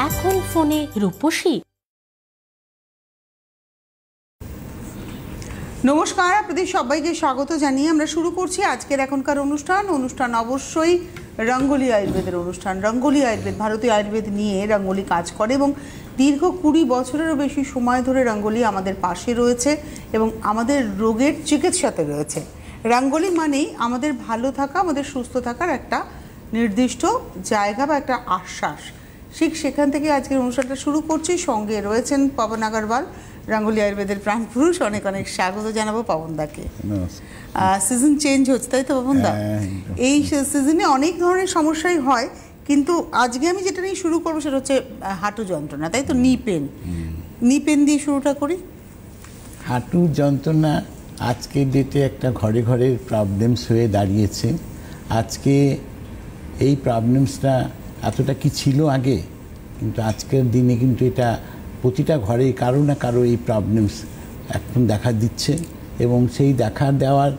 এখন ফোনে রূপসী। নমস্কার, আপনাদের সবাইকে স্বাগত জানিয়ে আমরা শুরু করছি আজকের এখনকার অনুষ্ঠান অবশ্যই রঙ্গোলি আয়ুর্বেদের অনুষ্ঠান। রঙ্গোলি আয়ুর্বেদ ভারতীয় আয়ুর্বেদ নিয়ে রঙ্গোলি কাজ করে এবং দীর্ঘ 20 বছরেরও বেশি সময় ধরে রঙ্গোলি আমাদের পাশে রয়েছে এবং আমাদের রোগের চিকিৎসাতে রয়েছে। রঙ্গোলি মানেই আমাদের ভালো থাকা, আমাদের সুস্থ থাকার একটা নির্দিষ্ট জায়গা বা একটা আশ্বাস। ঠিক সেখান থেকে আজকের অনুষ্ঠানটা শুরু করছি। সঙ্গে রয়েছেন পবন আগরওয়াল, রঙ্গোলি আয়ুর্বেদের প্রাণপুরুষ। অনেক অনেক স্বাগত জানাবো পবনদাকে। সিজন চেঞ্জ হচ্ছে, তাই তো পবনদা? এই সিজনে অনেক ধরনের সমস্যাই হয়, কিন্তু আজকে আমি যেটা নিয়ে শুরু করবো সেটা হচ্ছে হাঁটু যন্ত্রণা, তাই তো? নি পেন দিয়ে শুরুটা করি। হাঁটু যন্ত্রণা আজকের ডেটে একটা ঘরে ঘরে প্রবলেমস হয়ে দাঁড়িয়েছে। আজকে এই প্রবলেমসটা এতটা কি ছিল আগে, কিন্তু আজকের দিনে কিন্তু এটা প্রতিটা ঘরে কারো না কারো এই প্রবলেমস এখন দেখা দিচ্ছে এবং সেই দেখা দেওয়ার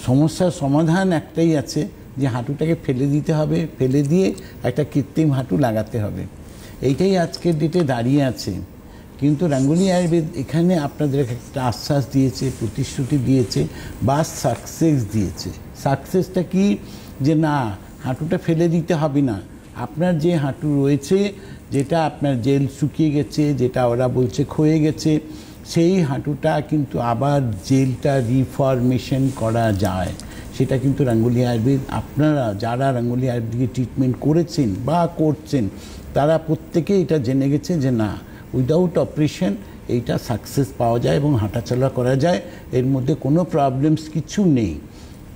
সমস্যার সমাধান একটাই আছে, যে হাঁটুটাকে ফেলে দিতে হবে, ফেলে দিয়ে একটা কৃত্রিম হাঁটু লাগাতে হবে। এইটাই আজকের ডেটে দাঁড়িয়ে আছে। কিন্তু রঙ্গোলি আয়ুর্বেদ এখানে আপনাদের একটা আশ্বাস দিয়েছে, প্রতিশ্রুতি দিয়েছে বা সাকসেস দিয়েছে। সাকসেসটা কি, যে না, হাঁটুটা ফেলে দিতে হবে না। আপনার যে হাঁটু রয়েছে, যেটা আপনার জেল শুকিয়ে গেছে, যেটা ওরা বলছে ক্ষয়ে গেছে, সেই হাঁটুটা কিন্তু আবার জেলটা রিফরমেশন করা যায়। সেটা কিন্তু রঙ্গোলি আয়ুর্বেদ, আপনারা যারা রঙ্গোলি আয়ুর্বেদিকে ট্রিটমেন্ট করেছেন বা করছেন, তারা প্রত্যেকে এটা জেনে গেছে যে না, উইদাউট অপারেশন এইটা সাকসেস পাওয়া যায় এবং হাঁটাচলা করা যায়, এর মধ্যে কোনো প্রবলেমস কিছু নেই।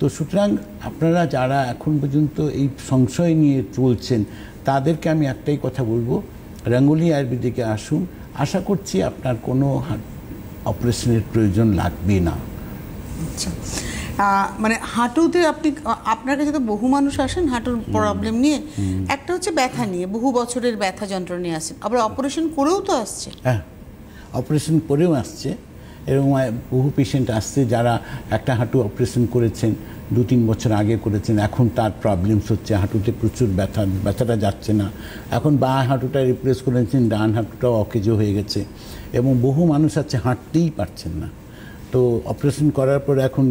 তো সুতরাং আপনারা যারা এখন পর্যন্ত এই সংশয় নিয়ে চলছেন, তাদেরকে আমি একটাই কথা বলবো, রঙ্গোলি আয়ুর্বেদিকে আসুন। আশা করছি আপনার কোনো অপারেশনের প্রয়োজন লাগবে না। আচ্ছা, মানে হাঁটুতে আপনার কাছে তো বহু মানুষ আসেন হাঁটুর প্রবলেম নিয়ে। একটা হচ্ছে ব্যথা নিয়ে, বহু বছরের ব্যথা যন্ত্রণা নিয়ে আসেন, আবার অপারেশন করেও তো আসছে। হ্যাঁ, অপারেশন করেও আসছে। এবং বহু পেশেন্ট আসছে যারা একটা হাঁটু অপারেশন করেছেন, 2-3 বছর আগে করেছেন, এখন তার প্রবলেমস হচ্ছে, হাঁটুতে প্রচুর ব্যথাটা যাচ্ছে না। এখন বাঁ হাঁটুটা রিপ্লেস করেছেন, ডান হাঁটুটাও অকেজো হয়ে গেছে। এবং বহু মানুষ আছে হাঁটতেই পারছেন না। তো অপারেশন করার পর এখন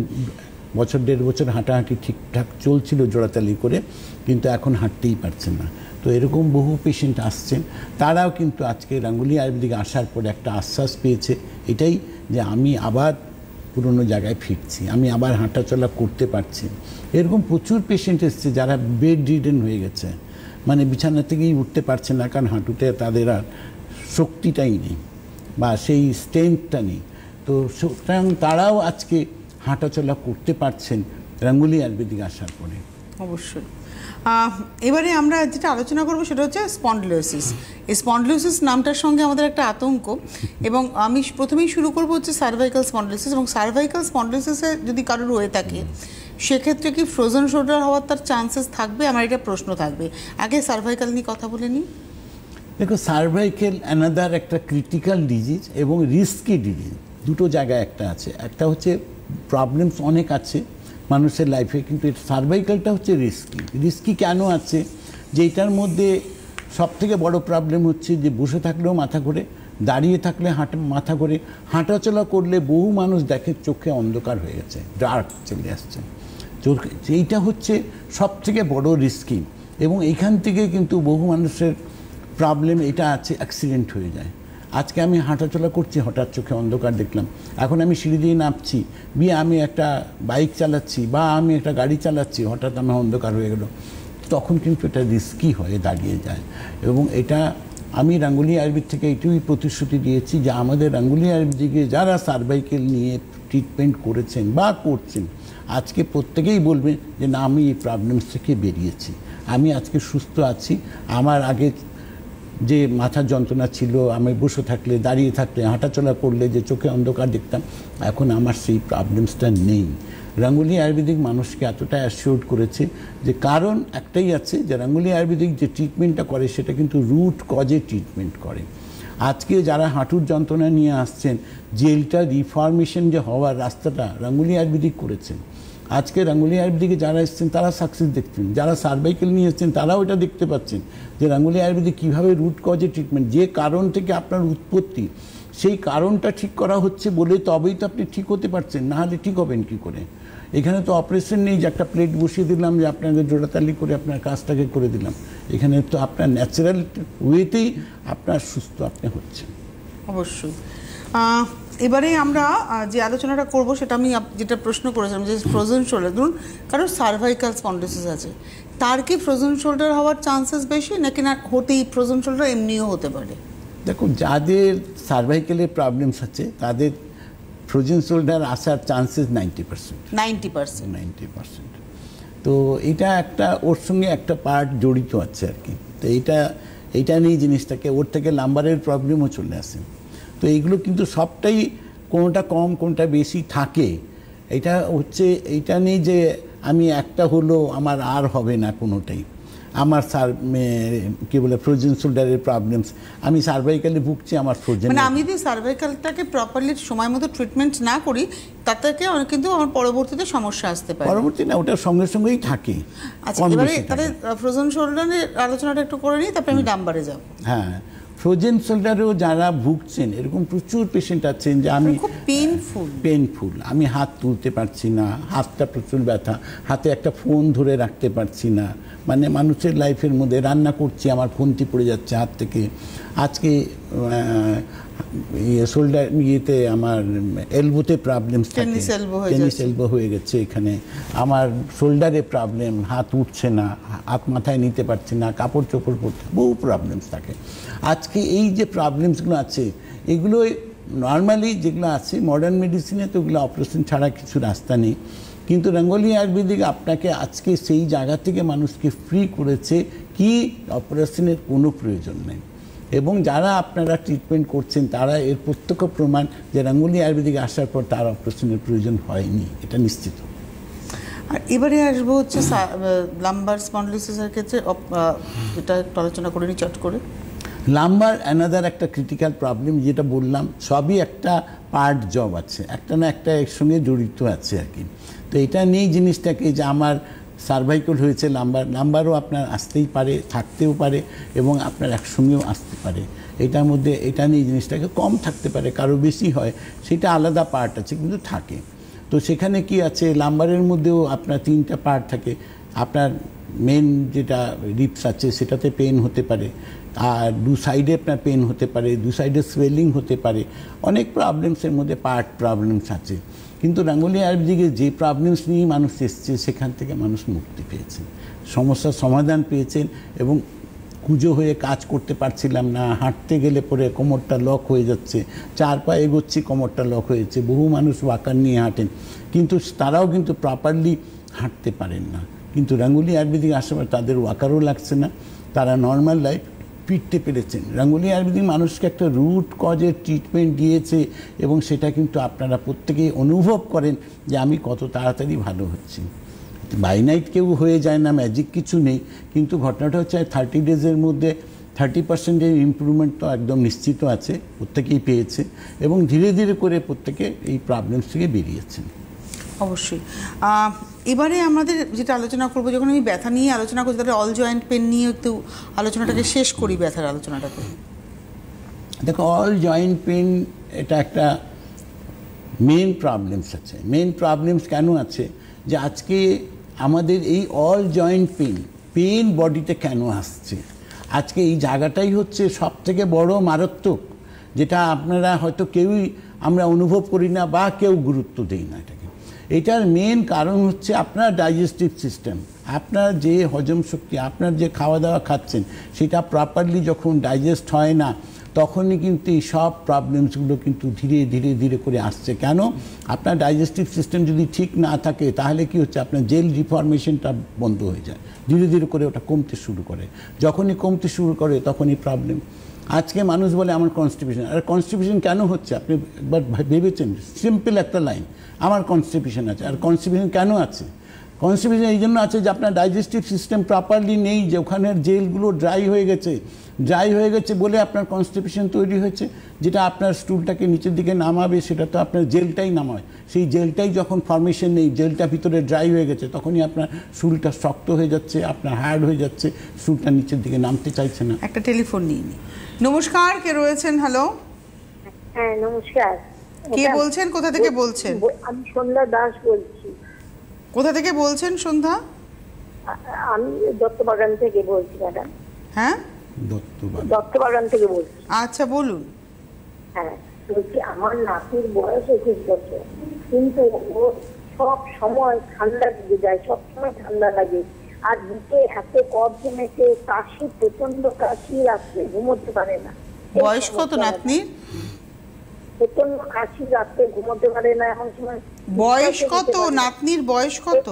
1-1.5 বছর হাঁটাহাঁটি ঠিকঠাক চলছিল জোড়াতালি করে, কিন্তু এখন হাঁটতেই পারছেন না। তো এরকম বহু পেশেন্ট আসছেন, তারাও কিন্তু আজকে রঙ্গোলি আয়ুর্বেদিকে আসার পর একটা আশ্বাস পেয়েছে, এটাই যে আমি আবার পুরনো জায়গায় ফিরছি, আমি আবার হাঁটাচলা করতে পারছি। এরকম প্রচুর পেশেন্ট এসছে যারা বেড রিডেন হয়ে গেছে, মানে বিছানা থেকেই উঠতে পারছে না, কারণ হাঁটুতে তাদের আর শক্তিটাই নেই বা সেই স্ট্রেংথটা নেই। তো সুতরাং তারাও আজকে হাঁটাচলা করতে পারছেন রঙ্গোলি আয়ুর্বেদিক আসার পরে। অবশ্যই। এবারে আমরা যেটা আলোচনা করবো সেটা হচ্ছে স্পন্ডিলোসিস। এই স্পন্ডিলোসিস নামটার সঙ্গে আমাদের একটা আতঙ্ক, এবং আমি প্রথমেই শুরু করবো হচ্ছে সার্ভাইকাল স্পন্ডিলোসিস। এবং সার্ভাইকাল স্পন্ডিলোসিসে যদি কারোর হয়ে থাকে, সেক্ষেত্রে কি ফ্রোজেন শোল্ডার হওয়ার তার চান্সেস থাকবে? আমার এটা প্রশ্ন থাকবে। আগে সার্ভাইকাল নিয়ে কথা বলে নিই। দেখো, সার্ভাইকাল অ্যানাদার একটা ক্রিটিক্যাল ডিজিজ এবং রিস্কি ডিজিজ, দুটো জায়গায় একটা আছে। একটা হচ্ছে প্রবলেমস অনেক আছে মানুষের লাইফে, কিন্তু সার্ভাইকালটা হচ্ছে রিস্কি কেন আছে, যে এটার মধ্যে সবথেকে বড় প্রবলেম হচ্ছে যে বসে থাকলেও মাথা ঘোরে, দাঁড়িয়ে থাকলে মাথা ঘোরে, হাঁটাচলা করলে বহু মানুষ দেখে চোখে অন্ধকার হয়ে গেছে, ডার্ক চলে আসছে চোখে। এইটা হচ্ছে সবথেকে বড় রিস্কি। এবং এইখান থেকে কিন্তু বহু মানুষের প্রবলেম এটা আছে, অ্যাক্সিডেন্ট হয়ে যায়। আজকে আমি হাঁটাচলা করছি, হঠাৎ চোখে অন্ধকার দেখলাম। এখন আমি সিঁড়ি দিয়ে নামছি, আমি একটা বাইক চালাচ্ছি বা আমি একটা গাড়ি চালাচ্ছি, হঠাৎ আমার অন্ধকার হয়ে গেল, তখন কিন্তু এটা রিস্কি হয়ে দাঁড়িয়ে যায়। এবং এটা আমি রঙ্গোলি আয়ুর্বেদ থেকে এইটুকুই প্রতিশ্রুতি দিয়েছি যে আমাদের রঙ্গোলি আয়ুর্বেদিকে যারা সার্ভাইকেল নিয়ে ট্রিটমেন্ট করেছেন বা করছেন, আজকে প্রত্যেকেই বলবেন যে না, আমি এই প্রবলেমস থেকে বেরিয়েছি, আমি আজকে সুস্থ আছি। আমার আগে যে মাথার যন্ত্রণা ছিল, আমি বসে থাকলে, দাঁড়িয়ে থাকলে, হাঁটাচলা করলে যে চোখে অন্ধকার দেখতাম, এখন আমার সেই প্রবলেমসটা নেই। রঙ্গোলি আয়ুর্বেদিক মানুষকে এতটা অ্যাসিওর্ড করেছে যে কারণ একটাই আছে, যে রঙ্গোলি আয়ুর্বেদিক যে ট্রিটমেন্টটা করে সেটা কিন্তু রুট কজে ট্রিটমেন্ট করে। আজকে যারা হাঁটুর যন্ত্রণা নিয়ে আসছেন, জেলটা রিফরমেশন যে হওয়ার রাস্তাটা রঙ্গোলি আয়ুর্বেদিক করেছেন। আজকে রাঙ্গুলি আয়ুর্বেদিকে যারা এসেছেন তারা সাকসেস দেখছেন, যারা সার্ভাইকেল নিয়ে এসেছেন তারাও এটা দেখতে পাচ্ছেন যে রাঙ্গুলি আয়ুর্বেদিক কীভাবে রুট কজে ট্রিটমেন্ট, যে কারণ থেকে আপনার উৎপত্তি সেই কারণটা ঠিক করা হচ্ছে বলে তবেই তো আপনি ঠিক হতে পারছেন, না হলে ঠিক হবেন কী করে? এখানে তো অপারেশন নেই যে একটা প্লেট বসিয়ে দিলাম যে আপনাকে জোড়াতালি করে আপনার কাজটাকে করে দিলাম। এখানে তো আপনার ন্যাচারাল ওয়েতেই আপনার সুস্থ আপনি হচ্ছেন। অবশ্যই। এবারে আমরা যে আলোচনাটা করব সেটা আমি যেটা প্রশ্ন করেছিলাম যে ফ্রোজেন শোল্ডার, ধরুন কারোর সার্ভাইকাল স্পন্ডিলোসিস আছে, তার কি ফ্রোজেন শোল্ডার হওয়ার চান্সেস বেশি নাকি না হতেই ফ্রোজেন শোল্ডার এমনিও হতে পারে? দেখুন, যাদের সার্ভাইকেলের প্রবলেমস আছে তাদের ফ্রোজেন শোল্ডার আসার চান্সেস 90%। তো এটা একটা ওর সঙ্গে একটা পার্ট জড়িত আছে আর কি। তো এইটা নিয়ে জিনিসটাকে ওর থেকে লাম্বারের প্রবলেমও চলে আসে। তো এইগুলো কিন্তু সবটাই কোনোটা কম কোনোটা বেশি থাকে। এটা হচ্ছে এইটা নেই যে আমি একটা হলো আমার আর হবে না কোনোটাই। আমার কি বলে ফ্রোজেন শোল্ডারের প্রবলেমস, আমি সার্ভাইকালে ভুগছি, আমার ফ্রোজেন মানে আমি যদি সার্ভাইকালটাকে প্রপারলি সময় মতো ট্রিটমেন্ট না করি তার থেকে কিন্তু আমার পরবর্তীতে সমস্যা আসতে পারে। পরবর্তী না, ওটা সঙ্গে সঙ্গেই থাকে। আচ্ছা, এবারে তাহলে ফ্রোজেন শোল্ডারের আলোচনাটা একটু করে নিই, তারপরে আমি লাম্বারে যাব। হ্যাঁ, ফ্রোজেন শোল্ডারেও যারা ভুগছেন এরকম প্রচুর পেশেন্ট আছেন যে আমি খুব পেইনফুল, আমি হাত তুলতে পারছি না, হাতটা প্রচুর ব্যথা, হাতে একটা ফোন ধরে রাখতে পারছি না, মানে মানুষের লাইফের মধ্যে রান্না করছি আমার ফোনটি পড়ে যাচ্ছে হাত থেকে। আজকে শোল্ডার ইয়েতে আমার এলবোতে প্রবলেমস থাকে, টেনিস এলবো হয়ে গেছে, এখানে আমার শোল্ডারে প্রবলেম, হাত উঠছে না, হাত মাথায় নিতে পারছি না, কাপড় চোপড় পরতে, বহু প্রবলেমস থাকে। আজকে এই যে প্রবলেমসগুলো আছে এগুলো নর্মালি যেগুলো আছে মডার্ন মেডিসিনে তো ওগুলো অপারেশন ছাড়া কিছু রাস্তা নেই, কিন্তু রাঙ্গুলি আয়ুর্বেদিক আপনাকে আজকে সেই জায়গা থেকে মানুষকে ফ্রি করেছে কি অপারেশনের কোনো প্রয়োজন নেই। এবং যারা আপনারা ট্রিটমেন্ট করছেন তারা এর প্রত্যক্ষ প্রমাণ যে রাঙ্গুলি আয়ুর্বেদিক আসার পর তার অপারেশনের প্রয়োজন হয়নি, এটা নিশ্চিত। আর এবারে আসবো হচ্ছে লাম্বার স্পন্ডিলোসিসের ক্ষেত্রে, এটা একটু আলোচনা করে নিই চট করে। লাম্বার অ্যানাদার একটা ক্রিটিক্যাল প্রবলেম, যেটা বললাম সবই একটা পার্ট জব আছে, একটা না একটা এর সঙ্গে জড়িত আছে আর কি। তো এটা নিয়েই জিনিসটাকে যে আমার সার্ভাইকাল হয়েছে, লাম্বারও আপনার আসতেই পারে, থাকতেও পারে এবং আপনার একসঙ্গেও আসতে পারে। এটার মধ্যে এটা নিয়ে জিনিসটাকে কম থাকতে পারে, কারো বেশি হয়, সেটা আলাদা পার্ট আছে কিন্তু থাকে। তো সেখানে কি আছে, লাম্বারের মধ্যেও আপনার 3টা পার্ট থাকে। আপনার মেন যেটা রিপস আছে সেটাতে পেন হতে পারে, আর 2 সাইডে আপনার পেন হতে পারে, 2 সাইডে সোয়েলিং হতে পারে, অনেক প্রবলেমসের মধ্যে পার্ট প্রবলেমস আছে। কিন্তু রাঙ্গুলি আয়ুর্বেদিকে যে প্রবলেমস নিয়ে মানুষ এসছে সেখান থেকে মানুষ মুক্তি পেয়েছেন, সমস্যার সমাধান পেয়েছেন। এবং কুঁজো হয়ে কাজ করতে পারছিলাম না, হাঁটতে গেলে পরে কোমরটা লক হয়ে যাচ্ছে, 4 পা এগোচ্ছি কোমরটা লক হয়েছে, বহু মানুষ ওয়াকার নিয়ে হাঁটেন কিন্তু তারাও কিন্তু প্রপারলি হাঁটতে পারেন না। কিন্তু রাঙ্গুলি আয়ুর্বেদিক আসার পর তাদের ওয়াকারও লাগছে না, তারা নর্মাল লাইফ ফিরতে পেরেছেন। রাঙ্গুলি আয়ুর্বেদিক মানুষকে একটা রুট কজের ট্রিটমেন্ট দিয়েছে এবং সেটা কিন্তু আপনারা প্রত্যেকেই অনুভব করেন যে আমি কত তাড়াতাড়ি ভালো হচ্ছি। বাই নাইট কেউ হয়ে যায় না, ম্যাজিক কিছু নেই, কিন্তু ঘটনাটা হচ্ছে 30 ডেজের মধ্যে 30% ইমপ্রুভমেন্ট তো একদম নিশ্চিত আছে, প্রত্যেকেই পেয়েছে এবং ধীরে ধীরে করে প্রত্যেকে এই প্রবলেমস থেকে বেরিয়েছেন। অবশ্যই। এবারে আমাদের যেটা আলোচনা করবো, যখন আমি ব্যথা নিয়ে আলোচনা করছি তাহলে অল জয়েন্ট পেন নিয়ে একটু আলোচনাটাকে শেষ করি, ব্যথার আলোচনাটাকে। দেখো, অল জয়েন্ট পেন এটা একটা মেন প্রবলেমস আছে। মেন প্রবলেমস কেন আছে যে আজকে আমাদের এই অল জয়েন্ট পেন বডিতে কেন আসছে, আজকে এই জায়গাটাই হচ্ছে সব থেকে বড় মারাত্মক, যেটা আপনারা হয়তো কেউই আমরা অনুভব করি না বা কেউ গুরুত্ব দিই না এটাকে। এটার মেন কারণ হচ্ছে আপনার ডাইজেস্টিভ সিস্টেম, আপনার যে হজম শক্তি, আপনার যে খাওয়া দাওয়া খাচ্ছেন সেটা প্রপারলি যখন ডাইজেস্ট হয় না তখনই কিন্তু এই সব প্রবলেমসগুলো কিন্তু ধীরে ধীরে ধীরে করে আসছে। কেন? আপনার ডাইজেস্টিভ সিস্টেম যদি ঠিক না থাকে তাহলে কি হচ্ছে, আপনার জেল রিফর্মেশনটা বন্ধ হয়ে যায়, ধীরে ধীরে করে ওটা কমতে শুরু করে। যখনই কমতে শুরু করে তখনই প্রবলেম। আজকে মানুষ বলে আমার কনস্টিপেশন, আর কনস্টিপেশন কেন হচ্ছে আপনি একবার ভেবেছেন? সিম্পল একটা লাইন, আমার কনস্টিপেশন আছে। আর কনস্টিপেশন কেন আছে? কনস্টিপেশন এই জন্য আছে যে আপনার ডাইজেস্টিভ সিস্টেম প্রপারলি নেই, যে ওখানের জেলগুলো ড্রাই হয়ে গেছে বলে আপনার কনস্টিপেশন তৈরি হয়েছে, যেটা আপনার স্টুলটাকে নিচের দিকে নামাবে সেটা তো আপনার জেলটাই নামায়, সেই জেলটাই যখন ফর্মেশন নেই, জেলটা ভিতরে ড্রাই হয়ে গেছে, তখনই আপনার স্টুলটা শক্ত হয়ে যাচ্ছে, আপনার হার্ড হয়ে যাচ্ছে, স্টুলটা নিচের দিকে নামতে চাইছে না। একটা টেলিফোন নিয়ে নি। নমস্কার, কে রয়েছেন? হ্যালো, হ্যাঁ নমস্কার। কে বলছেন? কোথা থেকে বলছেন? আমি সন্ধ্যা দাস বলছি। কোথা থেকে বলছেন সন্ধ্যা? আমি দত্তবাগান থেকে বলছি ম্যাডাম। হ্যাঁ, দত্তবাগান থেকে বলছি। আচ্ছা বলুন। হ্যাঁ বলছি, আমার নাতির বয়স 21 বছর, কিন্তু ও সব সময় ঠান্ডা লেগে যায়, সব সময় ঠান্ডা লাগে, আর বুকে এত কফ জমেছে, কাশি, প্রচন্ড কাশি, রাত্রে ঘুমোতে পারে না। বয়স কত নাতনির? প্রচন্ড কাশি, রাত্রে ঘুমোতে পারে না। এমন সময় বয়স কত নাতনির? বয়স কত?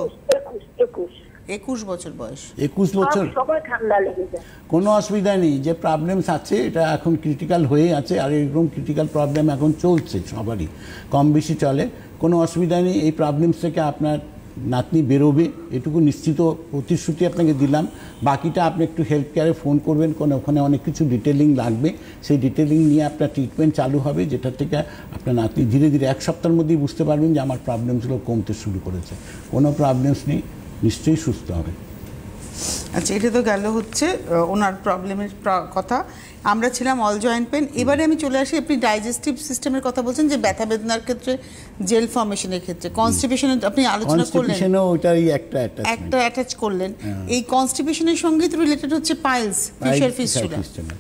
21 বছর বয়স। 21 বছর। সবাই ঠান্ডা লেগে যায়। কোনো অসুবিধা নেই, যে প্রবলেমস আছে এটা এখন ক্রিটিক্যাল হয়ে আছে, আর এরকম ক্রিটিক্যাল প্রবলেম এখন চলছে, সবারই কম বেশি চলে, কোনো অসুবিধা নেই। এই প্রবলেমস থেকে আপনার নাতনি বেরোবে, এটুকু নিশ্চিত প্রতিশ্রুতি আপনাকে দিলাম। বাকিটা আপনি একটু হেলথ কেয়ারে ফোন করবেন, কারণ ওখানে অনেক কিছু ডিটেলিং লাগবে, সেই ডিটেলিং নিয়ে আপনার ট্রিটমেন্ট চালু হবে, যেটা থেকে আপনার নাতনি ধীরে ধীরে 1 সপ্তাহের মধ্যেই বুঝতে পারবেন যে আমার প্রবলেমসগুলো কমতে শুরু করেছে। কোনো প্রবলেমস নেই, নিশ্চয়ই সুস্থ হবে। আচ্ছা, এটা তো গেল হচ্ছে ওনার প্রবলেমের কথা। আমরা ছিলাম অল জয়েন্ট পেন। এবারে আমি চলে আসি, আপনি ডাইজেস্টিভ সিস্টেমের কথা বলছেন, যে ব্যথা বেদনার ক্ষেত্রে, জেল ফর্মেশনের ক্ষেত্রে, কনস্টিপেশনের আপনি আলোচনা করলেন, ওটাই একটা অ্যাটাচ করলেন। এই কনস্টিপেশনের সঙ্গে তো রিলেটেড হচ্ছে পাইলস, ফিশার ফিস্টুলা।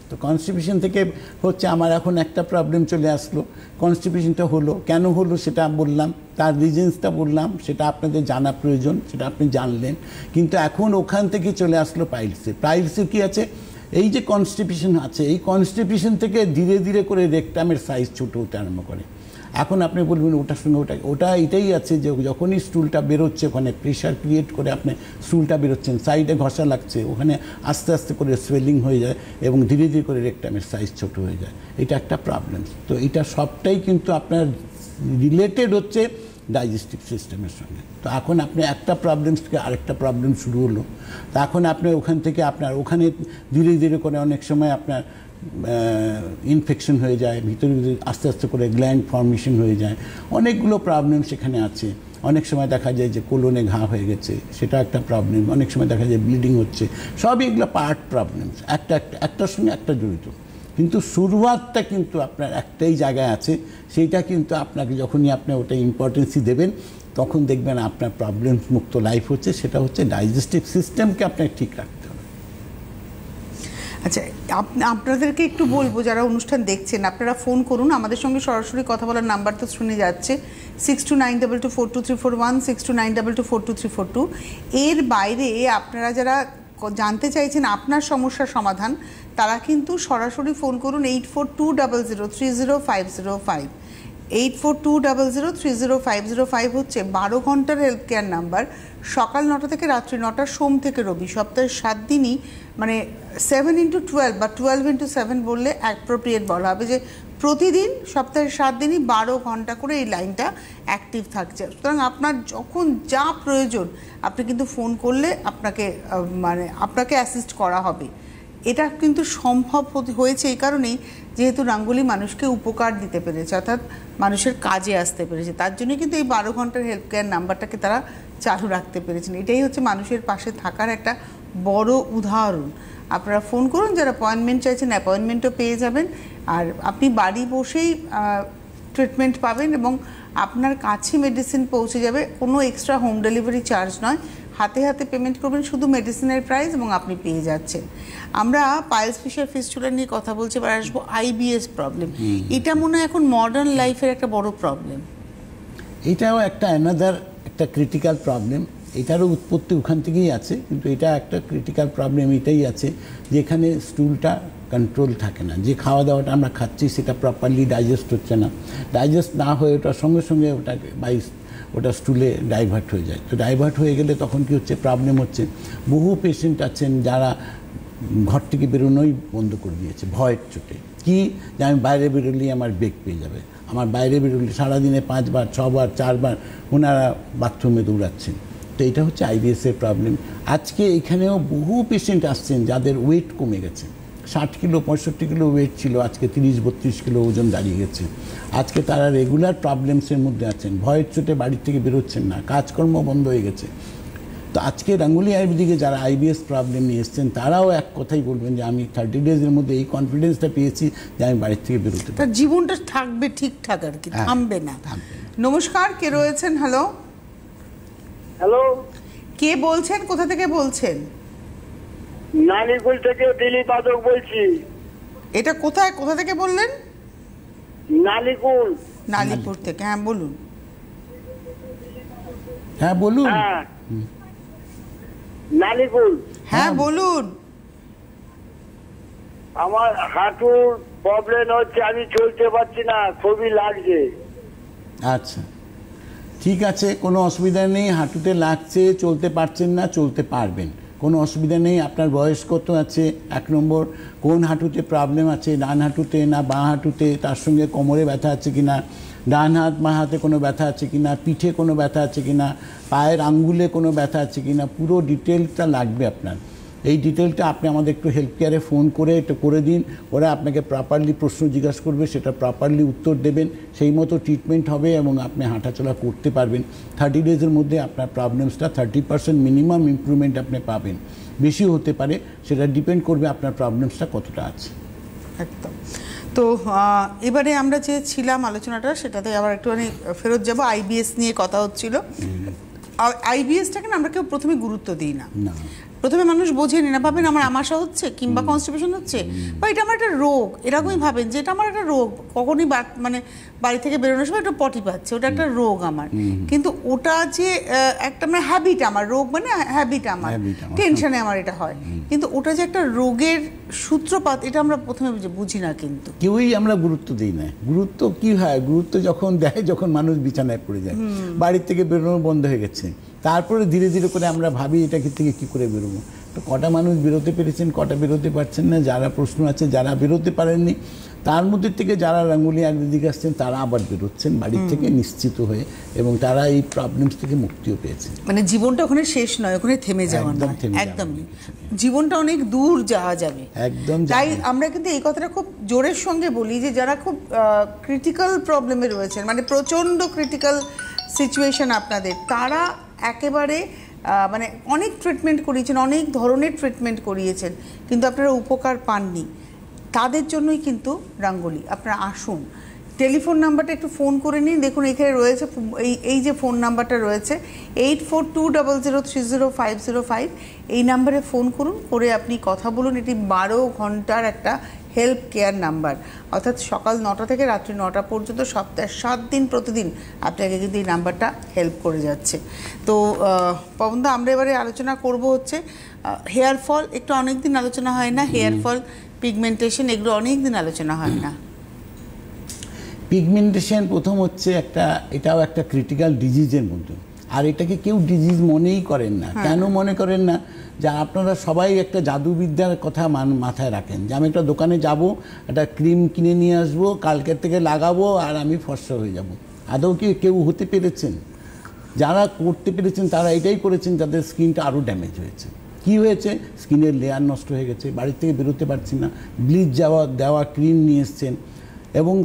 তো কনস্টিপেশন থেকে হচ্ছে আমার এখন একটা প্রবলেম চলে আসলো। কনস্টিপেশনটা হলো, কেন হলো সেটা বললাম, তার রিজনসটা বললাম, সেটা আপনাদের জানা প্রয়োজন, সেটা আপনি জানলেন। কিন্তু এখন ওখান থেকে চলে আসলো পাইলসে। পাইলসে কি আছে? এই যে কনস্টিপেশন আছে, এই কনস্টিপেশন থেকে ধীরে ধীরে করে রেকটামের সাইজ ছোটো হতে আরম্ভ করে। এখন আপনি বলবেন ওটার সঙ্গে ওটা এটাই আছে যে যখনই স্টুলটা বেরোচ্ছে, ওখানে প্রেশার ক্রিয়েট করে আপনি স্টুলটা বেরোচ্ছেন, সাইডে ঘষা লাগছে, ওখানে আস্তে আস্তে করে সোয়েলিং হয়ে যায় এবং ধীরে ধীরে করে রেকটামের সাইজ ছোট হয়ে যায়। এটা একটা প্রবলেম। তো এটা সবটাই কিন্তু আপনার রিলেটেড হচ্ছে ডাইজেস্টিভ সিস্টেমের সঙ্গে। তো এখন আপনি একটা প্রবলেম থেকে আরেকটা প্রবলেম শুরু হলো, তো এখন আপনি ওখান থেকে আপনার ওখানে ধীরে ধীরে করে অনেক সময় আপনার ইনফেকশন হয়ে যায়, ভিতরে আস্তে আস্তে করে গ্ল্যান্ড ফর্মেশন হয়ে যায়, অনেকগুলো প্রবলেম সেখানে আছে। অনেক সময় দেখা যায় যে কোলনে ঘা হয়ে গেছে, সেটা একটা প্রবলেম। অনেক সময় দেখা যায় ব্লিডিং হচ্ছে, সবই এগুলো পার্ট প্রবলেমস, একটার সঙ্গে একটা জড়িত। কিন্তু শুরুয়াতটা কিন্তু আপনার একটাই জায়গায় আছে, সেইটা কিন্তু আপনাকে যখনই আপনি ওটা ইম্পর্টেন্সি দেবেন, তখন দেখবেন আপনার প্রবলেম মুক্ত লাইফ হচ্ছে। সেটা হচ্ছে ডাইজেস্টিভ সিস্টেমকে আপনাকে ঠিক রাখতে হবে। আচ্ছা, আপনাদেরকে একটু বলবো, যারা অনুষ্ঠান দেখছেন, আপনারা ফোন করুন, আমাদের সঙ্গে সরাসরি কথা বলার নাম্বার তো শুনে যাচ্ছে 6292242341, 6292242342। এর বাইরে আপনারা যারা জানতে চাইছেন আপনার সমস্যার সমাধান, তারা কিন্তু সরাসরি ফোন করুন 8420030505। 8420030505 হচ্ছে 12 ঘন্টার হেলথ কেয়ার নাম্বার। সকাল 9টা থেকে রাত্রি 9টা, সোম থেকে রবি, সপ্তাহে 7 দিনই, মানে 7x12 বা 12x7 বললে অ্যাপ্রোপ্রিয়েট বলা হবে, যে প্রতিদিন সপ্তাহে 7 দিনই 12 ঘন্টা করে এই লাইনটা অ্যাক্টিভ থাকছে। সুতরাং আপনার যখন যা প্রয়োজন আপনি কিন্তু ফোন করলে আপনাকে অ্যাসিস্ট করা হবে। এটা কিন্তু সম্ভব হয়েছে এই কারণেই, যেহেতু রাঙ্গুলি মানুষকে উপকার দিতে পেরেছে, অর্থাৎ মানুষের কাজে আসতে পেরেছে। তার জন্য কিন্তু এই 12 ঘন্টার হেল্প কেয়ার নাম্বারটাকে তারা চালু রাখতে পেরেছেন। এটাই হচ্ছে মানুষের পাশে থাকার একটা বড় উদাহরণ। আপনারা ফোন করুন, যারা অ্যাপয়েন্টমেন্ট চাইছেন অ্যাপয়েন্টমেন্টও পেয়ে যাবেন, আর আপনি বাড়ি বসেই ট্রিটমেন্ট পাবেন এবং আপনার কাছে মেডিসিন পৌঁছে যাবে। কোনো এক্সট্রা হোম ডেলিভারি চার্জ নয়, হাতে হাতে পেমেন্ট করবেন শুধু মেডিসিনের প্রাইস এবং আপনি পেয়ে যাচ্ছেন। আমরা পাইলস, ফিশার ফিস্টুলা নিয়ে কথা বলছি, এবার আসবো আইবিএস প্রবলেম। এটা মনে হয় এখন মডার্ন লাইফের একটা বড় প্রবলেম। এটাও একটা অ্যানাদার একটা ক্রিটিক্যাল প্রবলেম। এটারও উৎপত্তি ওখান থেকেই আছে, কিন্তু এটা একটা ক্রিটিক্যাল প্রবলেম এটাই আছে যে এখানে স্টুলটা কন্ট্রোল থাকে না। যে খাওয়া দাওয়াটা আমরা খাচ্ছি সেটা প্রপারলি ডাইজেস্ট হচ্ছে না, ডাইজেস্ট না হয়ে ওটার সঙ্গে সঙ্গে ওটা স্টুলে ডাইভার্ট হয়ে যায়। তো ডাইভার্ট হয়ে গেলে তখন কি হচ্ছে, প্রবলেম হচ্ছে। বহু পেশেন্ট আছেন যারা ঘর থেকে বেরোনোই বন্ধ করে দিয়েছে ভয়ের চোটে, কি যে আমি বাইরে বেরোলেই আমার বেগ পেয়ে যাবে, আমার বাইরে বেরোলে সারাদিনে 5 বার 6 বার 4 বার ওনারা বাথরুমে দৌড়াচ্ছেন। তো এটা হচ্ছে IBS এর প্রবলেম। আজকে এখানেও বহু পেশেন্ট আসছেন যাদের ওয়েট কমে গেছে, 60 কিলো 65 কিলো ওয়েট ছিল, আজকে 30-32 কিলো ওজন দাঁড়িয়ে গেছে। আজকে তারা রেগুলার প্রবলেমসের মধ্যে আছেন, ভয়ের চোটে বাড়ির থেকে বেরোচ্ছেন না, কাজকর্ম বন্ধ হয়ে গেছে। তো আজকে রাঙ্গুলি আয়ুর্বেদিকে যারা IBS প্রবলেম নিয়ে এসছেন তারাও এক কথাই বলবেন যে আমি 30 ডেজের মধ্যে এই কনফিডেন্সটা পেয়েছি যে আমি বাড়ির থেকে বেরোতে পারি। তার জীবনটা থাকবে ঠিকঠাক আর কি, থামবে না। নমস্কার, কে রয়েছেন? হ্যালো হ্যালো, কে বলছেন, কোথা থেকে বলছেন? নালিকুল থেকে দিলীপ আদক বলছি। এটা কোথায়, কোথা থেকে বললেন? নালিকুল। নালিপুর থেকে, হ্যাঁ বলুন। হ্যাঁ বলুন। হ্যাঁ, নালিকুল। হ্যাঁ বলুন। আমার হাঁটুর প্রবলেম হচ্ছে, আমি চলতে পারছি না, খুবই লাগছে। আচ্ছা ঠিক আছে, কোনো অসুবিধা নেই। হাঁটুতে লাগছে, চলতে পারছেন না, চলতে পারবেন, কোনো অসুবিধা নেই। আপনার বয়স কত আছে? 1 নম্বর, কোন হাঁটুতে প্রবলেম আছে, ডান হাঁটুতে না বাঁ হাঁটুতে? তার সঙ্গে কোমরে ব্যথা আছে কিনা, ডান হাত বাঁ হাতে কোনো ব্যথা আছে কিনা, পিঠে কোনো ব্যথা আছে কিনা, পায়ের আঙ্গুলে কোনো ব্যথা আছে কিনা, পুরো ডিটেলসটা লাগবে আপনার। এই ডিটেলটা আপনি আমাদের একটু হেলথ কেয়ারে ফোন করে একটু করে দিন, ওরা আপনাকে প্রপারলি প্রশ্ন জিজ্ঞাসা করবে, সেটা প্রপারলি উত্তর দেবেন, সেই মতো ট্রিটমেন্ট হবে এবং আপনি হাঁটাচলা করতে পারবেন। 30 ডেজের মধ্যে আপনার প্রবলেমসটা 30% মিনিমাম ইমপ্রুভমেন্ট আপনি পাবেন, বেশি হতে পারে, সেটা ডিপেন্ড করবে আপনার প্রবলেমসটা কতটা আছে। একদম। তো এবারে আমরা যে ছিলাম আলোচনাটা, সেটাতে আবার একটুখানি ফেরত যাব। IBS নিয়ে কথা হচ্ছিল। IBSটাকে না আমরা কেউ প্রথমে গুরুত্ব দিই না। প্রথমে মানুষ বোঝেনি না, ভাবেন আমার আমাশা হচ্ছে কিংবা কনস্টিপেশন হচ্ছে বা এটা আমার একটা রোগ, এরকমই ভাবেন যে এটা আমার একটা রোগ। কখনই মানে বাড়ি থেকে বেরোনোর সময় একটা পটি পাচ্ছে, ওটা একটা রোগ আমার। কিন্তু ওটা যে একটা মানে হ্যাবিট আমার, রোগ মানে হ্যাবিট আমার, টেনশনে আমার এটা হয়, কিন্তু ওটা যে একটা রোগের সূত্রপাত এটা আমরা প্রথমে বুঝি না, কিন্তু কেউই আমরা গুরুত্ব দিই না। গুরুত্ব কি হয়? গুরুত্ব যখন দেয় যখন মানুষ বিছানায় পড়ে যায়, বাড়ির থেকে বেরোনো বন্ধ হয়ে গেছে, তারপরে ধীরে ধীরে করে আমরা ভাবি এটা থেকে কী করে বেরোবো। তো কটা মানুষ বেরোতে পেরেছেন, কটা বেরোতে পারছেন না, যারা প্রশ্ন আছে, যারা বেরোতে পারেননি, তার মধ্যে থেকে যারা রাঙ্গুলি আয়ুর্বেদিক আসছেন তারা আবার বেরোচ্ছেন বাড়ির থেকে নিশ্চিত হয়ে, এবং তারা এই প্রবলেমস থেকে মুক্তিও পেয়েছেন। মানে জীবনটা ওখানে শেষ নয়, ওখানে থেমে যাওয়া নয়, একদমই জীবনটা অনেক দূর যাওয়া যাবে একদম। তাই আমরা কিন্তু এই কথাটা খুব জোরের সঙ্গে বলি যে যারা খুব ক্রিটিক্যাল প্রবলেমে রয়েছেন, মানে প্রচণ্ড ক্রিটিক্যাল সিচুয়েশন আপনাদের, তারা একেবারে মানে অনেক ট্রিটমেন্ট করিয়েছেন, অনেক ধরনের ট্রিটমেন্ট করিয়েছেন, কিন্তু আপনারা উপকার পাননি, তাদের জন্যই কিন্তু রাঙ্গুলি। আপনারা আসুন, টেলিফোন নাম্বারটা একটু ফোন করে নিন। দেখুন এখানে রয়েছে, এই যে ফোন নাম্বারটা রয়েছে 8420030505, এই নাম্বারে ফোন করুন, করে আপনি কথা বলুন। এটি 12 ঘন্টার একটা হেল্প কেয়ার নাম্বার, অর্থাৎ সকাল 9টা থেকে রাত্রি 9টা পর্যন্ত সপ্তাহে 7 দিন প্রতিদিন আপনাকে কিন্তু এই নাম্বারটা হেল্প করে যাচ্ছে। তো পবনদা, আমরা এবারে আলোচনা করব হচ্ছে হেয়ার ফল। একটু অনেক দিন আলোচনা হয় না, হেয়ার ফল, পিগমেন্টেশন, এগুলো অনেক দিন আলোচনা হয় না। পিগমেন্টেশন প্রথম হচ্ছে এটাও একটা ক্রিটিক্যাল ডিজিজের মধ্যে, আর এটাকে কেউ ডিজিজ মনেই করেন না। কেন মনে করেন না? যে আপনারা সবাই একটা জাদুবিদ্যার কথা মাথায় রাখেন, যে আমি একটা দোকানে যাব, একটা ক্রিম কিনে নিয়ে আসবো, কালকের থেকে লাগাবো আর আমি ফর্সা হয়ে যাব। আদৌ কি কেউ হতে পেরেছেন? যারা করতে পেরেছেন তারা এটাই করেছেন, যাদের স্কিনটা আরও ড্যামেজ হয়েছে। কি হয়েছে? স্কিনের লেয়ার নষ্ট হয়ে গেছে, বাড়ির থেকে বেরোতে পারছি না, ব্লিচ দেওয়া ক্রিম নিয়ে এসছেন। এবং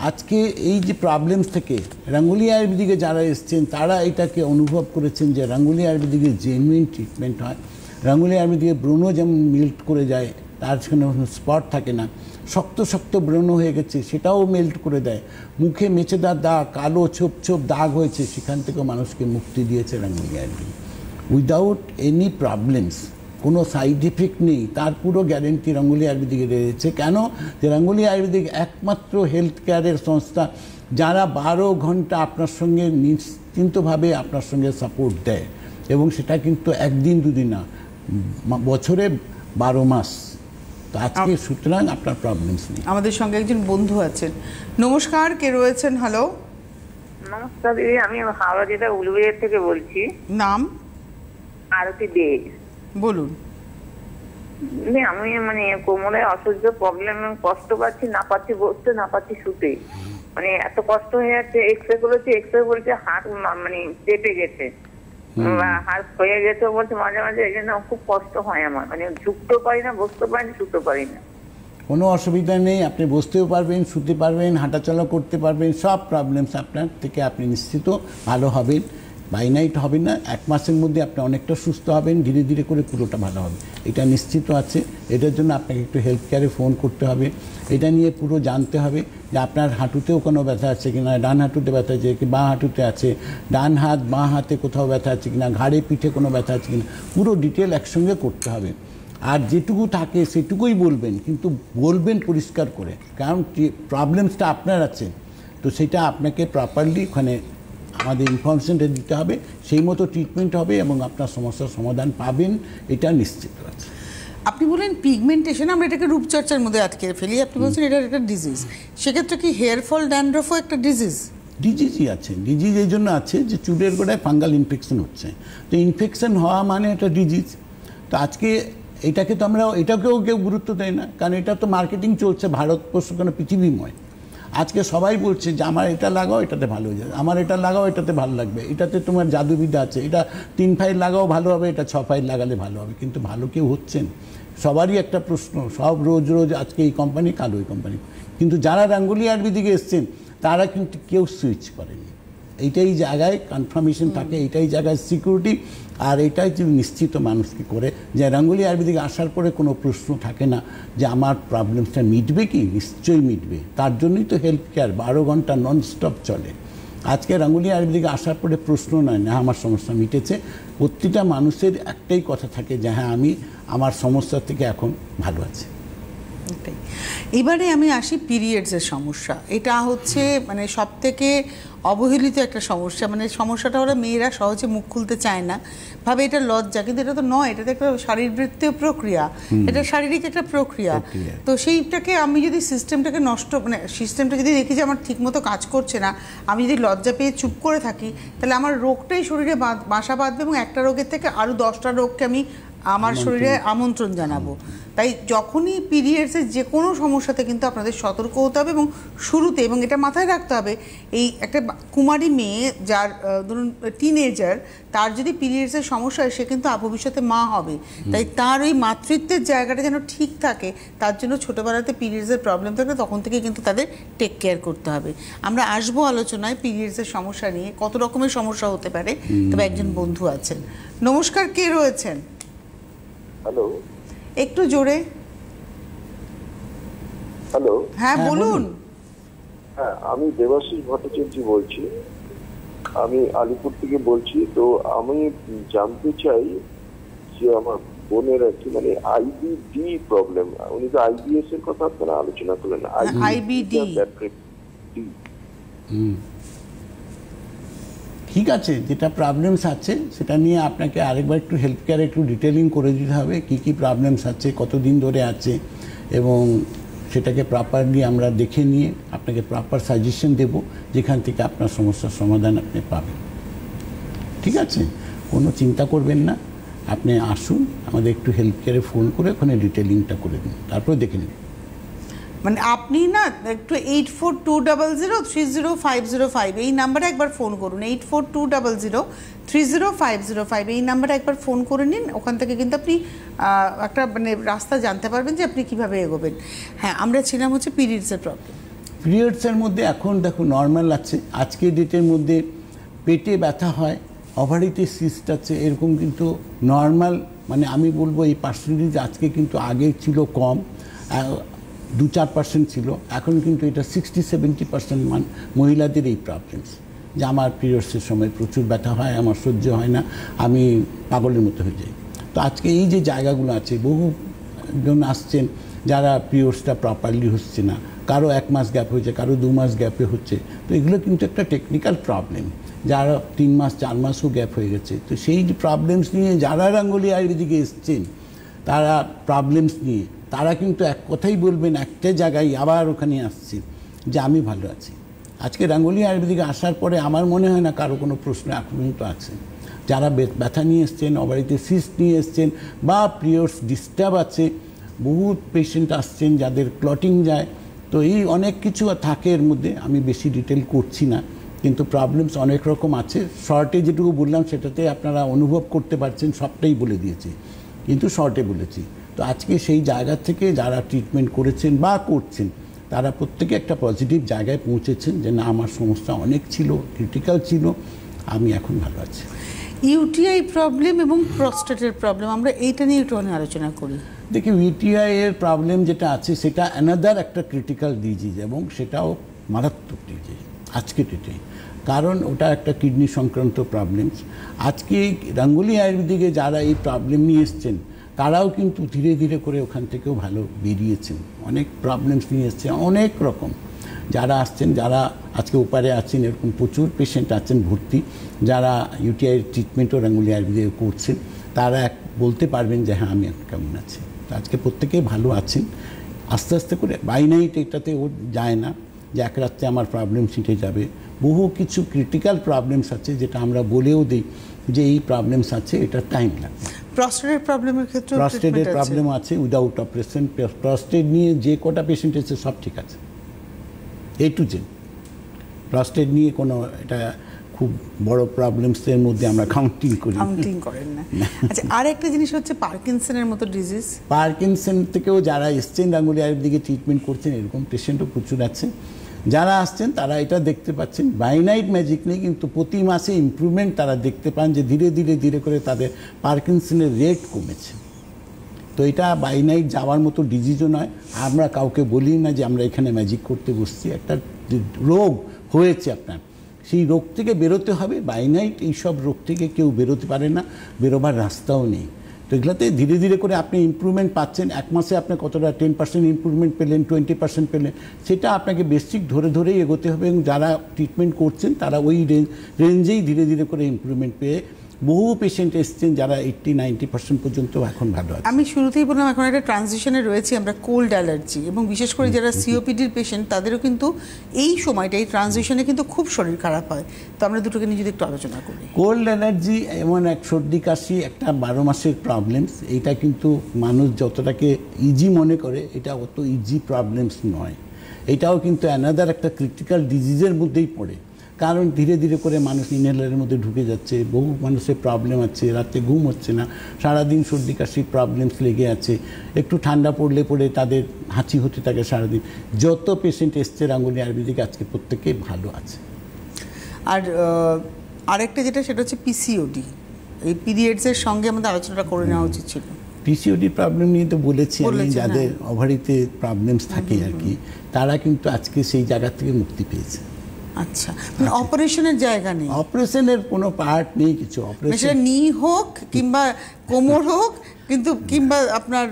আজকে এই যে প্রবলেমস থেকে রাঙ্গুলি আয়ুর্বেদিকে যারা এসছেন তারা এটাকে অনুভব করেছেন যে রাঙ্গুলি আয়ুর্বেদিকে জেনুইন ট্রিটমেন্ট হয়। রাঙ্গুলি আয়ুর্বেদিকে ব্রণ যেমন মেল্ট করে যায়, তার সেখানে স্পট থাকে না, শক্ত শক্ত ব্রণ হয়ে গেছে সেটাও মেল্ট করে দেয়, মুখে মেচেদার দাগ, কালো ছোপ ছোপ দাগ হয়েছে, সেখান থেকেও মানুষকে মুক্তি দিয়েছে রাঙ্গুলি আয়ুর্বেদিক, উইদাউট এনি প্রবলেমস, কোনো সাইড এফেক্ট নেই, তার পুরো গ্যারেন্টি রাঙ্গুলি আয়ুর্বেদিকে রয়েছে। কেন? যে রাঙ্গুলি আয়ুর্বেদিক একমাত্র হেলথ কেয়ারের সংস্থা যারা 12 ঘন্টা আপনার সঙ্গে নিশ্চিন্তভাবে আপনার সঙ্গে সাপোর্ট দেয়, এবং সেটা কিন্তু একদিন দুদিন না, বছরে 12 মাস। তো আজকে সুতরাং আপনার প্রবলেমস নেই। আমাদের সঙ্গে একজন বন্ধু আছেন। নমস্কার, কে রয়েছেন? হ্যালো। নমস্কার দিদি, আমি হাওড়া জেলা উলুবেড়িয়া থেকে বলছি। নাম? আরতি দে। বলুন। আমি মানে কোমরে অসহ্য প্রবলেম, কষ্ট পাচ্ছি, না পাচ্ছি বসতে, না পাচ্ছি শুতে, মানে এত কষ্ট হয়ে যাচ্ছে। এক্সরে করেছি, এক্সরে বলছে হাত মানে চেপে গেছে, হাত হয়ে যেতে বলছে মাঝে মাঝে, এই জন্য খুব কষ্ট হয় আমার, মানে ঝুঁকতেও পারি না, বসতে পারি না, শুতে পারি না। কোনো অসুবিধা নেই, আপনি বসতেও পারবেন, শুতে পারবেন, হাঁটাচলা করতে পারবেন, সব প্রবলেমস আপনার থেকে আপনি নিশ্চিত ভালো হবেন। বাই নাইট হবে না, 1 মাসের মধ্যে আপনি অনেকটা সুস্থ হবেন, ধীরে ধীরে করে পুরোটা ভালো হবে, এটা নিশ্চিত আছে। এটার জন্য আপনাকে একটু হেলথ কেয়ারে ফোন করতে হবে, এটা নিয়ে পুরো জানতে হবে যে আপনার হাঁটুতেও কোনো ব্যথা আছে কিনা, ডান হাঁটুতে ব্যথা আছে কি বাঁ হাঁটুতে আছে, ডান হাত বাঁ হাতে কোথাও ব্যথা আছে কিনা, ঘাড়ে পিঠে কোনো ব্যথা আছে কিনা, পুরো ডিটেল একসঙ্গে করতে হবে। আর যেটুকু থাকে সেটুকুই বলবেন, কিন্তু বলবেন পরিষ্কার করে, কারণ প্রবলেমসটা আপনার আছে, তো সেটা আপনাকে প্রপারলি ওখানে আমাদের ইনফরমেশনটা দিতে হবে, সেই মতো ট্রিটমেন্ট হবে এবং আপনার সমস্যার সমাধান পাবেন, এটা নিশ্চিত আছে। আপনি বলেন পিগমেন্টেশন, আমরা এটাকে রূপচর্চার মধ্যে আটকে ফেলি, আপনি বলছেন এটা একটা ডিজিজ, সেক্ষেত্রে কি হেয়ার ফল ড্যান্ড্রফও একটা ডিজিজ? ডিজিজই আছে, ডিজিজ এই জন্য আছে যে চুলের গোড়ায় ফাঙ্গাল ইনফেকশন হচ্ছে, তো ইনফেকশন হওয়া মানে একটা ডিজিজ। তো আজকে এটাকে তো আমরা এটাকেও কেউ গুরুত্ব দেয় না, কারণ এটা তো মার্কেটিং চলছে ভারতবর্ষ কেন পৃথিবীময়। আজকে সবাই বলছে যে আমার এটা লাগাও এটাতে ভালো হয়ে যাবে, আমার এটা লাগাও এটাতে ভালো লাগবে, এটাতে তোমার জাদুবিদ্যা আছে, এটা 3 ফাইল লাগাও ভালো হবে, এটা 6 ফাইল লাগালে ভালো হবে, কিন্তু ভালো কেউ হচ্ছেন। সবারই একটা প্রশ্ন, সব রোজ রোজ আজকে এই কোম্পানি কাল ওই কোম্পানি, কিন্তু যারা রাঙ্গুলি আয়ুর্বেদিকে এসছেন তারা কিন্তু কেউ সুইচ করেনি। এইটাই জায়গায় কনফার্মেশন থাকে, এইটাই জায়গায় সিকিউরিটি, আর এটাই যদি নিশ্চিত মানুষকে করে যে রাঙ্গুলি আয়ুর্বেদিকে আসার পরে কোনো প্রশ্ন থাকে না যে আমার প্রবলেমসটা মিটবে কি, নিশ্চয়ই মিটবে। তার জন্যই তো হেলথ কেয়ার 12 ঘন্টা ননস্টপ চলে। আজকে রাঙ্গুলি আয়ুর্বেদিকে আসার পরে প্রশ্ন নয় না আমার সমস্যা মিটেছে, প্রতিটা মানুষের একটাই কথা থাকে যে হ্যাঁ আমি আমার সমস্যা থেকে এখন ভালো আছি। এবারে আমি আসি পিরিয়ডসের সমস্যা, এটা হচ্ছে মানে সব থেকে অবহেলিত একটা সমস্যা, মানে সমস্যাটা ওরা মেয়েরা সহজে মুখ খুলতে চায় না, ভাবে এটা লজ্জা, কিন্তু এটা তো নয়, এটা তো একটা শারীরবৃত্তীয় প্রক্রিয়া, এটা শারীরিক একটা প্রক্রিয়া। তো সেইটাকে আমি যদি সিস্টেমটাকে নষ্ট, মানে সিস্টেমটা যদি দেখি যে আমার ঠিকমতো কাজ করছে না, আমি যদি লজ্জা পেয়ে চুপ করে থাকি, তাহলে আমার রোগটাই শরীরে বাসা বাঁধবে এবং একটা রোগের থেকে আরও 10টা রোগকে আমি আমার শরীরে আমন্ত্রণ জানাবো। তাই যখনই পিরিয়ডসের যে কোনো সমস্যাতে কিন্তু আপনাদের সতর্ক হতে হবে এবং শুরুতে, এবং এটা মাথায় রাখতে হবে, এই একটা কুমারী মেয়ে যার ধরুন টিনেজার, তার যদি পিরিয়ডসের সমস্যা হয় সে কিন্তু ভবিষ্যতে মা হবে, তাই তার ওই মাতৃত্বের জায়গাটা যেন ঠিক থাকে, তার জন্য ছোটোবেলাতে পিরিয়ডসের প্রবলেম থাকলে তখন থেকে কিন্তু তাদের টেক কেয়ার করতে হবে। আমরা আসবো আলোচনায় পিরিয়ডসের সমস্যা নিয়ে, কত রকমের সমস্যা হতে পারে। তবে একজন বন্ধু আছেন, নমস্কার, কে রয়েছেন? হ্যালো, একটু জোরে। হ্যালো, হ্যাঁ বলুন। হ্যাঁ, আমি দেবাশিস ভট্টাচার্য বলছি, আমি আলিপুর থেকে বলছি। তো আমি জানতে চাই যে আমার বোনের আর কি মানে আইবিডি প্রবলেম, উনি তো আইবিএস এর কথা আপনারা আলোচনা করলেন, আইবিডি। ঠিক আছে, যেটা প্রবলেমস আছে সেটা নিয়ে আপনাকে আরেকবার একটু হেলথ কেয়ারে একটু ডিটেলিং করে দিতে হবে, কী কী প্রবলেমস আছে, কতদিন ধরে আছে, এবং সেটাকে প্রপারলি আমরা দেখে নিয়ে আপনাকে প্রপার সাজেশন দেব, যেখান থেকে আপনার সমস্যার সমাধান আপনি পাবেন। ঠিক আছে, কোনো চিন্তা করবেন না, আপনি আসুন, আমাদের একটু হেলথ কেয়ারে ফোন করে ওখানে ডিটেলিংটা করে দিন, তারপরে দেখে নিন। মানে আপনি না একটু 8420030505 এই নাম্বারে একবার ফোন করুন, 8420030505 এই নাম্বারে একবার ফোন করে নিন, ওখান থেকে কিন্তু আপনি একটা মানে রাস্তা জানতে পারবেন যে আপনি কিভাবে এগোবেন। হ্যাঁ, আমরা ছিলাম হচ্ছে পিরিয়ডসের প্রবলেম। পিরিয়ডসের মধ্যে এখন দেখো নর্মাল আছে, আজকের ডেটের মধ্যে পেটে ব্যথা হয়, ওভারিতে সিস্ট আছে, এরকম কিন্তু নর্মাল, মানে আমি বলবো এই পার্সেন্টেজ আজকে কিন্তু আগে ছিল কম, 2-4% ছিল, এখন কিন্তু এটা 60-70% মহিলাদের এই প্রবলেমস, যে আমার পিরিয়ডসের সময় প্রচুর ব্যথা হয়, আমার সহ্য হয় না, আমি পাগলের মতো হয়ে যাই। তো আজকে এই যে জায়গাগুলো আছে, বহুজন আসছেন যারা পিরিয়ডসটা প্রপারলি হচ্ছে না, কারো 1 মাস গ্যাপ হয়েছে, কারো 2 মাস গ্যাপে হচ্ছে, তো এগুলো কিন্তু একটা টেকনিক্যাল প্রবলেম, যারা 3 মাস 4 মাসও গ্যাপ হয়ে গেছে। তো সেই যে প্রবলেমস নিয়ে যারা রাঙ্গুলি আয়ুর্বেদিকে এসছেন, তারা প্রবলেমস নিয়ে তারা কিন্তু এক কথাই বলবেন, একটা জায়গায় আবার ওখানে আসছে যে আমি ভালো আছি। আজকে রাঙ্গুলি আয়ুর্বেদিকে আসার পরে আমার মনে হয় না কারো কোনো প্রশ্ন এখন পর্যন্ত আছে। যারা ব্যথা নিয়ে এসছেন, ওভারিতে সিস্ট নিয়ে এসছেন, বা পিরিয়ডস ডিস্টার্ব আছে, বহু পেশেন্ট আসছেন যাদের ক্লটিং যায়, তো এই অনেক কিছু থাকে এর মধ্যে, আমি বেশি ডিটেল করছি না, কিন্তু প্রবলেমস অনেক রকম আছে। শর্টে যেটুকু বললাম সেটাতে আপনারা অনুভব করতে পারছেন, সবটাই বলে দিয়েছি, কিন্তু শর্টে বলেছি। তো আজকে সেই জায়গা থেকে যারা ট্রিটমেন্ট করেছেন বা করছেন তারা প্রত্যেকে একটা পজিটিভ জায়গায় পৌঁছেছেন যে না, আমার সমস্যা অনেক ছিল, ক্রিটিক্যাল ছিল, আমি এখন ভালো আছি। ইউটিআই প্রবলেম এবং প্রস্টেটের প্রবলেম, আমরা এইটা নিয়ে একটু আলোচনা করি। দেখি, ইউটিআই এর প্রবলেম যেটা আছে সেটা অ্যানাদার একটা ক্রিটিক্যাল ডিজিজ, এবং সেটাও মারাত্মক ডিজিজ আজকে ডেটে, কারণ ওটা একটা কিডনি সংক্রান্ত প্রবলেমস। আজকে গাঙ্গুলি আয়ুর্বেদিকে যারা এই প্রবলেম নিয়ে এসছেন তারাও কিন্তু ধীরে ধীরে করে ওখান থেকেও ভালো বেরিয়েছেন। অনেক প্রবলেমস নিয়ে এসছে, অনেক রকম যারা আসছেন, যারা আজকে ওপারে আছেন, এরকম প্রচুর পেশেন্ট আছেন ভর্তি যারা ইউটিআই ট্রিটমেন্টও গাঙ্গুলি আয়ুর্বেদিকে করছেন। তারা বলতে পারবেন যে হ্যাঁ, আমি কেমন আছি। আজকে প্রত্যেকেই ভালো আছেন। আস্তে আস্তে করে বাই নাইট এটাতে ও যায় না যে এক রাত্রে আমার প্রবলেম শিটে যাবে। বহু কিছু ক্রিটিক্যাল প্রবলেমস আছে যেটা আমরা বলেও দিই যে এই প্রবলেমস আছে, এটা টাইম লাগবে। প্রস্টেটের প্রবলেমের ক্ষেত্রে প্রস্টেটের প্রবলেম আছে উইদাউট অপারেশন। প্রস্টেট নিয়ে যে কটা পেশেন্ট এসেছে সব ঠিক আছে, এ টু জেড। প্রস্টেট নিয়ে কোনো এটা খুব বড় প্রবলেমসের মধ্যে আমরা কাউন্টিং করেন না। আচ্ছা, আর একটা জিনিস হচ্ছে পার্কিনসনের মতো ডিজিজ। পার্কিনসন থেকেও যারা এসছেন গাঙ্গুলি আয়ুর্বেদিকে ট্রিটমেন্ট করছেন, এরকম পেশেন্টও প্রচুর আছে। যারা আসছেন তারা এটা দেখতে পাচ্ছেন, বাই নাইট ম্যাজিক নেই, কিন্তু প্রতি মাসে ইমপ্রুভমেন্ট তারা দেখতে পান যে ধীরে ধীরে ধীরে করে তাদের পার্কিনসনের রেট কমেছে। তো এটা বাই নাইট যাওয়ার মতো ডিজিজও নয়। আমরা কাউকে বলি না যে আমরা এখানে ম্যাজিক করতে বসছি। একটা রোগ হয়েছে আপনার, সেই রোগ থেকে বেরোতে হবে। বাই নাইট এইসব রোগ থেকে কেউ বেরোতে পারে না, বেরোবার রাস্তাও নেই। তো এগুলোতে ধীরে ধীরে করে আপনি ইমপ্রুভমেন্ট পাচ্ছেন। এক মাসে আপনি কতটা 10% ইমপ্রুভমেন্ট পেলেন, 20% পেলেন, সেটা আপনাকে বেসিক ধরে ধরেই এগোতে হবে। এবং যারা ট্রিটমেন্ট করছেন তারা ওই রেঞ্জেই ধীরে ধীরে করে ইমপ্রুভমেন্ট পেয়ে বহু পেশেন্ট এসছেন যারা 80-90% পর্যন্ত এখন ভালো আছে। আমি শুরুতেই বললাম এখন একটা ট্রানজিশনে রয়েছি আমরা, কোল্ড অ্যালার্জি, এবং বিশেষ করে যারা সিওপিডির পেশেন্ট তাদেরও কিন্তু এই সময়টা, এই ট্রানজিশনে কিন্তু খুব শরীর খারাপ হয়। তো আমরা দুটোকে নিয়ে যদি একটু আলোচনা করি। কোল্ড অ্যালার্জি এমন এক সর্দি কাশি, একটা 12 মাসের প্রবলেমস। এইটা কিন্তু মানুষ যতটাকে ইজি মনে করে, এটা অত ইজি প্রবলেমস নয়। এটাও কিন্তু অ্যানাদার একটা ক্রিটিক্যাল ডিজিজের মধ্যেই পড়ে, কারণ ধীরে ধীরে করে মানুষ ইনহেলারের মধ্যে ঢুকে যাচ্ছে। বহু মানুষের প্রবলেম আছে, রাতে ঘুম হচ্ছে না, সারাদিন সর্দি কাশির প্রবলেমস লেগে আছে। একটু ঠান্ডা পড়লে তাদের হাঁচি হতে থাকে সারাদিন। যত পেশেন্ট এসছে গাঙ্গুলি আয়ুর্বেদিকে আজকে প্রত্যেকেই ভালো আছে। আর আরেকটা যেটা, সেটা হচ্ছে পিসিওডি। এই পিরিয়ডসের সঙ্গে আমাদের আলোচনাটা করে নেওয়া উচিত ছিল। পিসিওডি প্রবলেম নিয়ে তো বলেছি আমি, যাদের ওভারিতে প্রবলেমস থাকে আর কি, তারা কিন্তু আজকে সেই জায়গা থেকে মুক্তি পেয়েছে। আচ্ছা, মানে অপারেশনের জায়গা নেই, অপারেশনের কোনো পার্ট নেই কিছু। অপারেশন নি হোক কিংবা কোমর হোক, কিন্তু কিংবা আপনার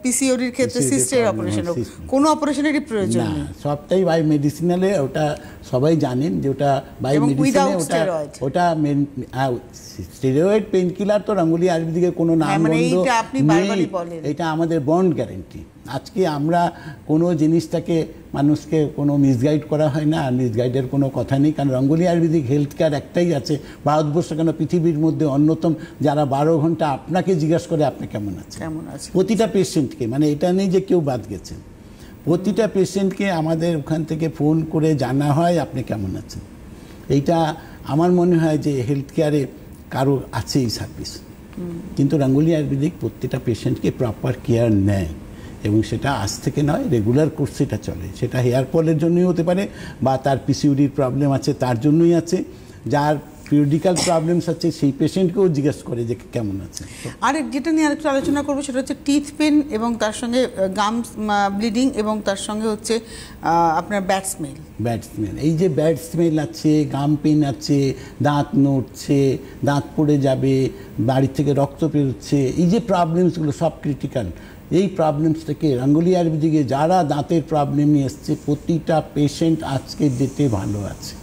পিসিওডির ক্ষেত্রে সিস্টের অপারেশন হোক, কোনো অপারেশনেরই প্রয়োজন নেই। সবটাই বাই মেডিসিনালে। ওটা সবাই জানেন যে ওটা বাই মেডিসিনে, ওটা স্টেরয়েড পেইন কিলার তো গাঙ্গুলি আয়ুর্বেদিকের কোনো নাম নেই, এটা আমাদের বন্ড গ্যারেন্টি। আজকে আমরা কোনো জিনিসটাকে মানুষকে কোনো মিসগাইড করা হয় না, আর মিসগাইডের কোনো কথা নেই। কারণ গাঙ্গুলি আয়ুর্বেদিক হেলথ কেয়ার একটাই আছে ভারতবর্ষ, কেন পৃথিবীর মধ্যে অন্যতম, যারা 12 ঘন্টা আপনাকে জিজ্ঞাসা করে আপনি কেমন আছেন। প্রতিটা পেশেন্টকে, মানে এটা নেই যে কেউ বাদ গেছেন, প্রতিটা পেশেন্টকে আমাদের ওখান থেকে ফোন করে জানা হয় আপনি কেমন আছেন। এইটা আমার মনে হয় যে হেলথ কেয়ারে কারো আছে এই সার্ভিস, কিন্তু গাঙ্গুলি আয়ুর্বেদিক প্রত্যেকটা পেশেন্টকে প্রপার কেয়ার নেয়। এবং সেটা আজ থেকে নয়, রেগুলার কোর্স সেটা চলে। সেটা হেয়ার ফলের জন্যই হতে পারে, বা তার পিসিওডির প্রবলেম আছে তার জন্যই আছে, যার পিরিয়ডিক্যাল প্রবলেমস আছে সেই পেশেন্টকেও জিজ্ঞেস করে যে কেমন আছে। আর যেটা নিয়ে আরেকটু আলোচনা করবো সেটা হচ্ছে টিথ পেন, এবং তার সঙ্গে গাম ব্লিডিং, এবং তার সঙ্গে হচ্ছে আপনার ব্যাড স্মেল। এই যে ব্যাড স্মেল আছে, গাম পেন আছে, দাঁত নড়ছে, দাঁত পড়ে যাবে, বাড়ি থেকে রক্ত বেরোচ্ছে, এই যে প্রবলেমসগুলো সব ক্রিটিক্যাল। এই প্রবলেমস থেকে গাঙ্গুলি আয়ুর্বেদিকে যারা দাঁতের প্রবলেম নিয়ে এসছে প্রতিটা পেশেন্ট আজকে ডেটে ভালো আছে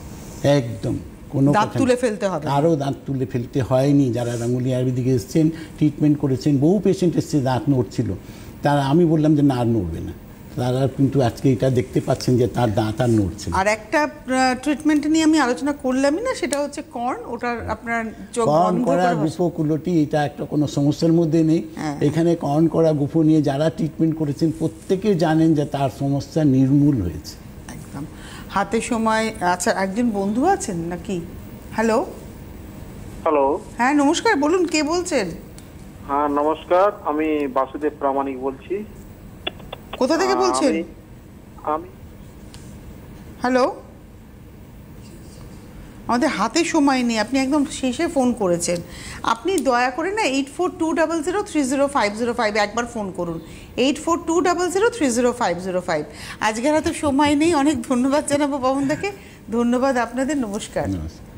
একদম। কোনো দাঁত তুলে ফেলতে হবে, কারো দাঁত তুলে ফেলতে হয়নি। যারা গাঙ্গুলি আয়ুর্বেদিকে এসছেন, ট্রিটমেন্ট করেছেন, বহু পেশেন্ট এসছে দাঁত নড়ছিল, তারা আমি বললাম যে না আর নড়বে না, তারা কিন্তু আজকে এটা দেখতে পাচ্ছেন যে তার দাঁত আর নড়ছে। আর একটা ট্রিটমেন্ট নিয়ে আমি আলোচনা করলামই না, সেটা হচ্ছে কর্ন। ওটার আপনার কর্ন করা গুফো কুলটি, এটা একটা কোনো সমস্যার মধ্যে নেই। এখানে কর্ন করা গুফো নিয়ে যারা ট্রিটমেন্ট করেছেন প্রত্যেকে জানেন যে তার সমস্যা নির্মূল হয়েছে। একদম হাতে সময়। আচ্ছা, একজন বন্ধু আছেন নাকি? হ্যালো। হ্যালো। হ্যাঁ নমস্কার, বলুন কে বলছেন? হ্যাঁ নমস্কার, আমি বাসুদেব প্রামাণিক বলছি। কোথা থেকে বলছেন? আমি হ্যালো, আমাদের হাতে সময় নেই, আপনি একদম শেষে ফোন করেছেন। আপনি দয়া করে না 8420030505 একবার ফোন করুন, 8420030505। আজকের হাতে সময় নেই। অনেক ধন্যবাদ জানাবো পবনদাকে। ধন্যবাদ আপনাদের, নমস্কার। নমস্কার।